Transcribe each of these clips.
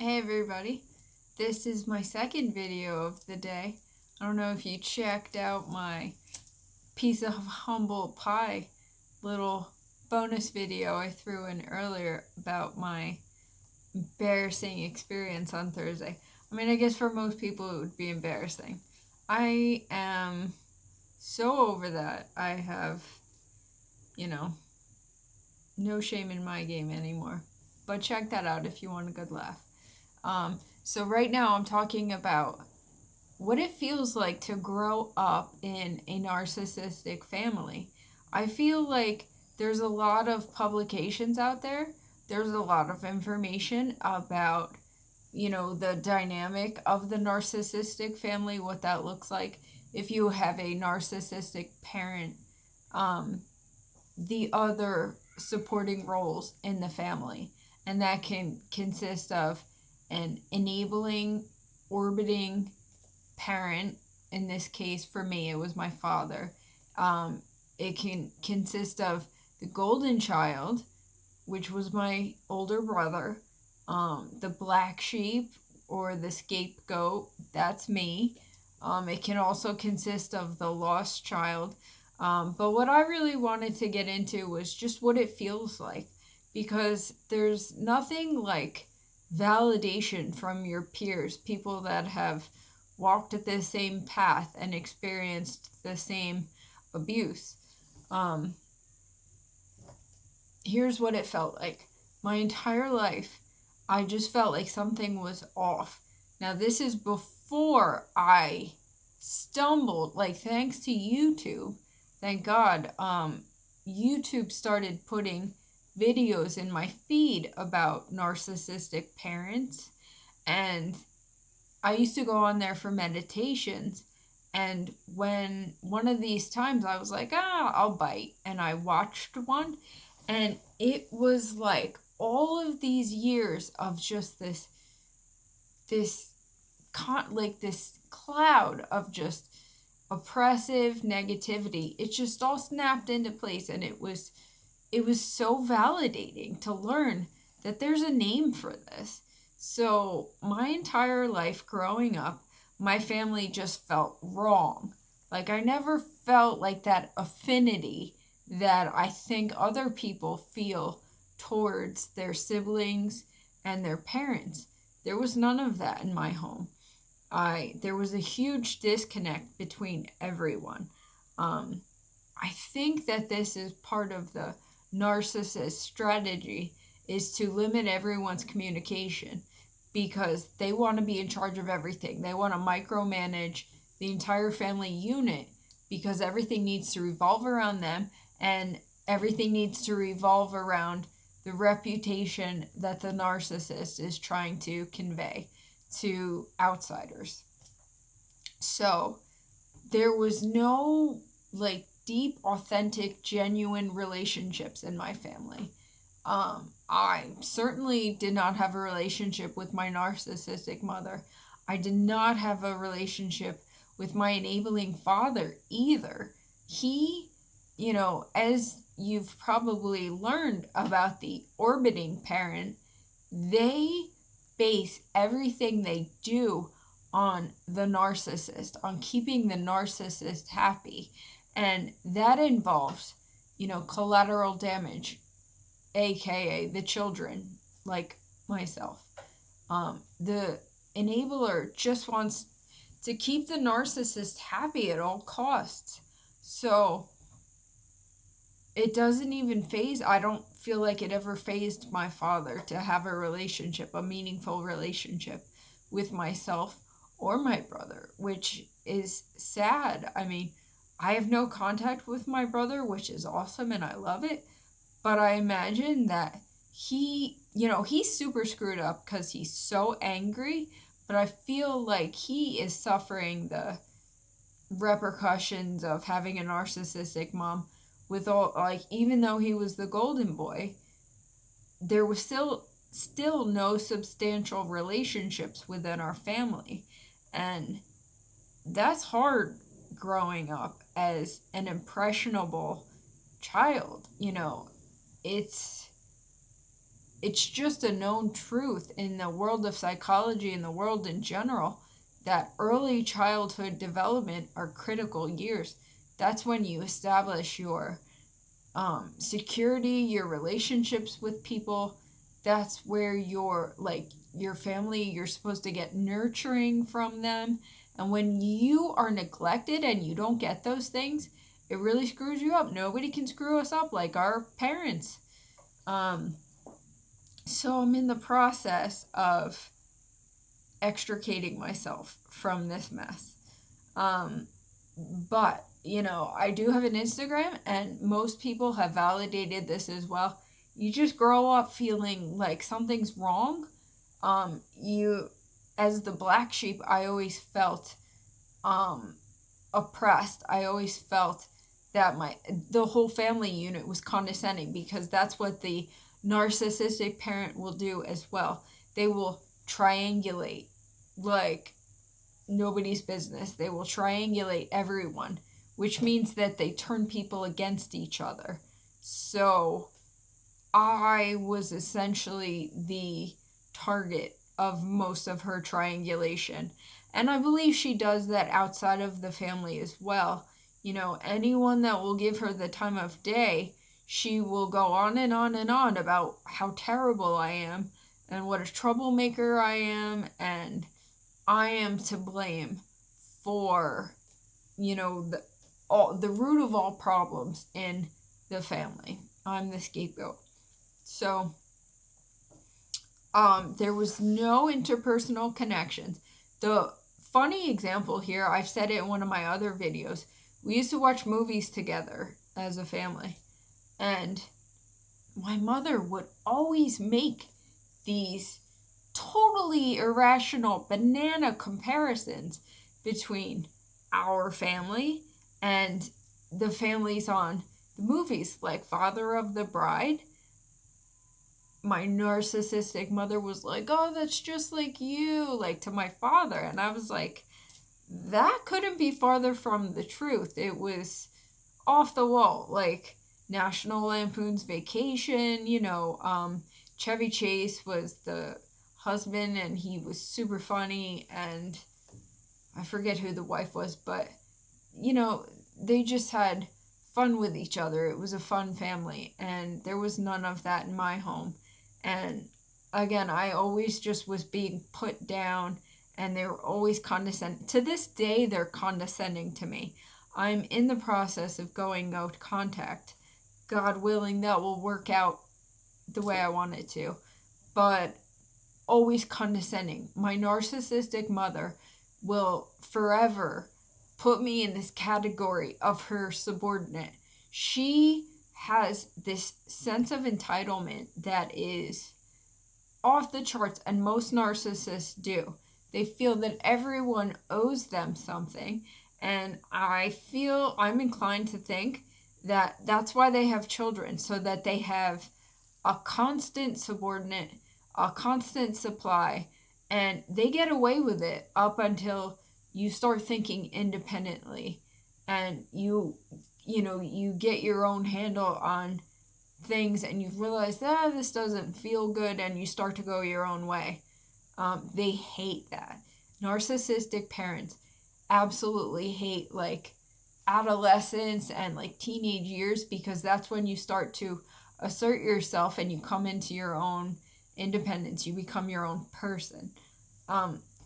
Hey everybody, this is my second video of the day. I don't know if you checked out my piece of humble pie little bonus video I threw in earlier about my embarrassing experience on Thursday. I mean, I guess for most people it would be embarrassing. I am so over that. I have, no shame in my game anymore. But check that out if you want a good laugh. So right now I'm talking about what it feels like to grow up in a narcissistic family. I feel like there's a lot of publications out there. There's a lot of information about, the dynamic of the narcissistic family, what that looks like. If you have a narcissistic parent, the other supporting roles in the family. And that can consist of an enabling, orbiting parent. In this case, for me, it was my father. It can consist of the golden child, which was my older brother, the black sheep or the scapegoat, that's me. It can also consist of the lost child. But what I really wanted to get into was just what it feels like, because there's nothing like validation from your peers, people that have walked the same path and experienced the same abuse. Um, Here's what it felt like. My entire life, I just felt like something was off. Now, this is before I stumbled, like, thanks to YouTube, thank God, YouTube started putting videos in my feed about narcissistic parents. And I used to go on there for meditations. And when one of these times I was like, I'll bite. And I watched one. And it was like all of these years of just this cloud of just oppressive negativity. It just all snapped into place, and it was so validating to learn that there's a name for this. So my entire life growing up, my family just felt wrong. Like, I never felt like that affinity that I think other people feel towards their siblings and their parents. There was none of that in my home. There was a huge disconnect between everyone. I think that this is part of the narcissist strategy, is to limit everyone's communication, because they want to be in charge of everything. They want to micromanage the entire family unit because everything needs to revolve around them, and everything needs to revolve around the reputation that the narcissist is trying to convey to outsiders. So there was no deep, authentic, genuine relationships in my family. I certainly did not have a relationship with my narcissistic mother. I did not have a relationship with my enabling father either. He, as you've probably learned about the orbiting parent, they base everything they do on the narcissist, on keeping the narcissist happy. And that involves, collateral damage, aka the children, like myself. The enabler just wants to keep the narcissist happy at all costs. So it doesn't even phase, I don't feel like it ever phased my father to have a relationship, a meaningful relationship with myself or my brother, which is sad. I mean, I have no contact with my brother, which is awesome and I love it. But I imagine that he's super screwed up because he's so angry. But I feel like he is suffering the repercussions of having a narcissistic mom, with all, like, even though he was the golden boy, there was still no substantial relationships within our family. And that's hard growing up as an impressionable child. It's it's just a known truth in the world of psychology and the world in general that early childhood development are critical years. That's when you establish your security, your relationships with people. That's where your family, you're supposed to get nurturing from them. And when you are neglected and you don't get those things, it really screws you up. Nobody can screw us up like our parents. So I'm in the process of extricating myself from this mess. But, I do have an Instagram, and most people have validated this as well. You just grow up feeling like something's wrong. As the black sheep, I always felt oppressed. I always felt that the whole family unit was condescending, because that's what the narcissistic parent will do as well. They will triangulate like nobody's business. They will triangulate everyone, which means that they turn people against each other. So I was essentially the target of most of her triangulation. And I believe she does that outside of the family as well. Anyone that will give her the time of day, she will go on and on and on about how terrible I am and what a troublemaker I am, and I am to blame for, the root of all problems in the family. I'm the scapegoat. So, there was no interpersonal connections. The funny example here, I've said it in one of my other videos, we used to watch movies together as a family. And my mother would always make these totally irrational banana comparisons between our family and the families on the movies, like Father of the Bride. My narcissistic mother was like, "Oh, that's just like you," like to my father. And I was like, that couldn't be farther from the truth. It was off the wall. Like National Lampoon's Vacation, Chevy Chase was the husband, and he was super funny, and I forget who the wife was, but they just had fun with each other. It was a fun family, and there was none of that in my home. And again, I always just was being put down, and they were always condescending. To this day, they're condescending to me. I'm in the process of going no contact. God willing, that will work out the way I want it to. But always condescending. My narcissistic mother will forever put me in this category of her subordinate. She has this sense of entitlement that is off the charts, and most narcissists do. They feel that everyone owes them something, and I'm inclined to think that that's why they have children, so that they have a constant subordinate, a constant supply, and they get away with it up until you start thinking independently, and you get your own handle on things, and you realize that this doesn't feel good, and you start to go your own way. They hate that. Narcissistic parents absolutely hate adolescence and teenage years, because that's when you start to assert yourself and you come into your own independence. You become your own person.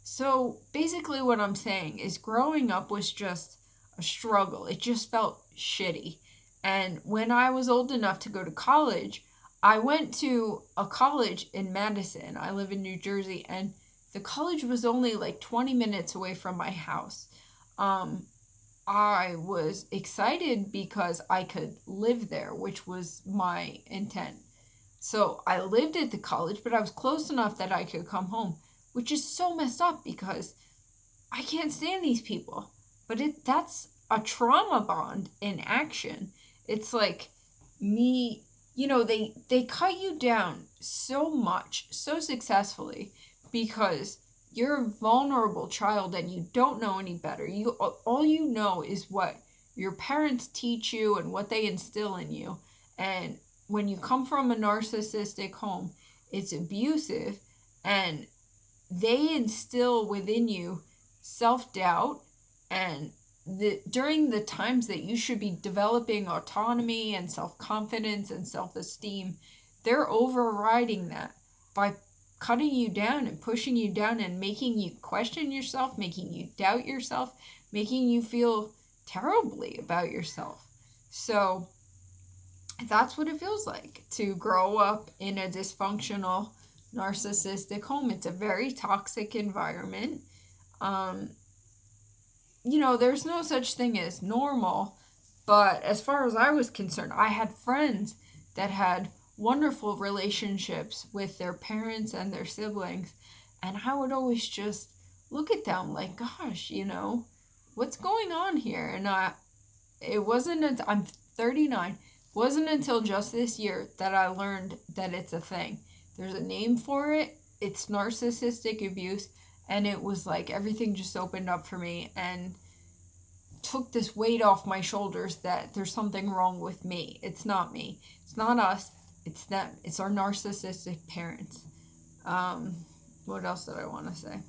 So basically what I'm saying is growing up was just a struggle. It just felt shitty. And when I was old enough to go to college, I went to a college in Madison. I live in New Jersey, and the college was only 20 minutes away from my house. I was excited because I could live there, which was my intent. So I lived at the college, but I was close enough that I could come home, which is so messed up because I can't stand these people. But that's a trauma bond in action. It's like me, they cut you down so much, so successfully, because you're a vulnerable child and you don't know any better. All you know is what your parents teach you and what they instill in you. And when you come from a narcissistic home, it's abusive, and they instill within you self-doubt, and during the times that you should be developing autonomy and self-confidence and self-esteem, they're overriding that by cutting you down and pushing you down and making you question yourself, making you doubt yourself, making you feel terribly about yourself. So that's what it feels like to grow up in a dysfunctional, narcissistic home. It's a very toxic environment. There's no such thing as normal, but as far as I was concerned, I had friends that had wonderful relationships with their parents and their siblings, and I would always just look at them like, gosh, what's going on here? And it wasn't until I'm 39, wasn't until just this year that I learned that it's a thing. There's a name for it. It's narcissistic abuse. And it was like everything just opened up for me and took this weight off my shoulders that there's something wrong with me. It's not me. It's not us. It's them. It's our narcissistic parents. What else did I want to say?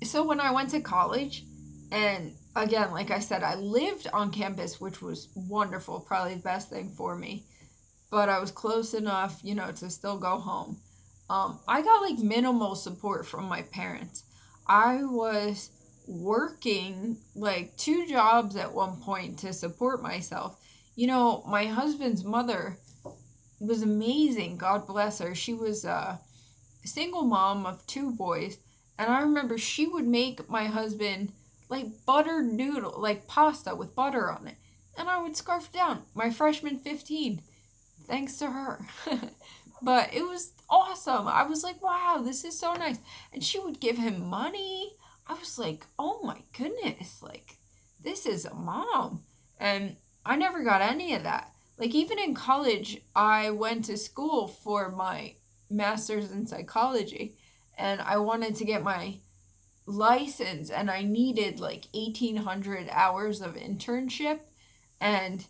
So when I went to college, and again, like I said, I lived on campus, which was wonderful, probably the best thing for me. But I was close enough, to still go home. I got like minimal support from my parents. I was working like 2 jobs at one point to support myself. My husband's mother was amazing. God bless her. She was a single mom of 2 boys. And I remember she would make my husband like buttered noodle, like pasta with butter on it. And I would scarf down my freshman 15, thanks to her. But it was awesome. I was like, wow, this is so nice. And she would give him money. I was like, oh my goodness, like, this is a mom. And I never got any of that. Like, even in college, I went to school for my master's in psychology, and I wanted to get my license, and I needed like 1,800 hours of internship, and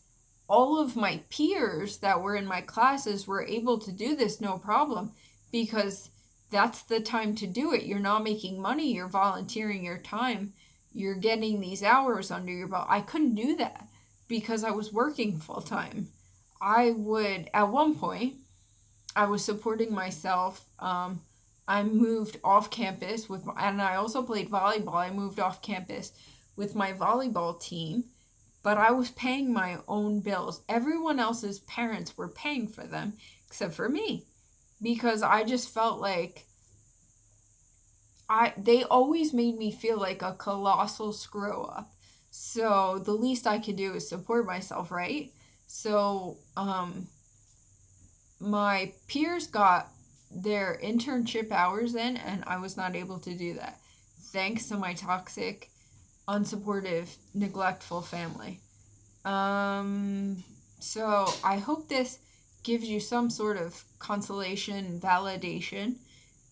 all of my peers that were in my classes were able to do this no problem, because that's the time to do it. You're not making money, you're volunteering your time, you're getting these hours under your belt. I couldn't do that because I was working full time. At one point, I was supporting myself. I moved off campus and I also played volleyball. I moved off campus with my volleyball team, but I was paying my own bills. Everyone else's parents were paying for them except for me, because I just felt like they always made me feel like a colossal screw up. So the least I could do is support myself, right? So my peers got their internship hours in, and I was not able to do that thanks to my toxic, unsupportive, neglectful family. So I hope this gives you some sort of consolation and validation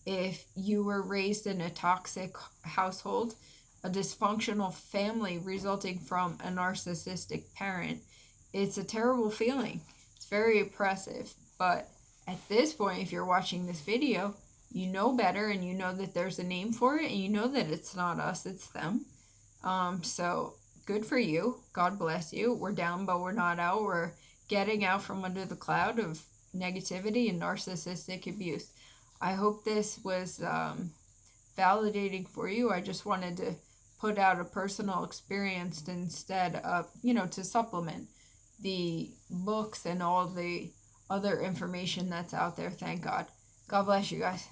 if you were raised in a toxic household, a dysfunctional family resulting from a narcissistic parent. It's a terrible feeling. It's very oppressive, but at this point, if you're watching this video, you know better, and you know that there's a name for it, and you know that it's not us, it's them. So good for you. God bless you. We're down, but we're not out. We're getting out from under the cloud of negativity and narcissistic abuse. I hope this was validating for you. I just wanted to put out a personal experience instead of, to supplement the books and all the other information that's out there. Thank God. God bless you guys.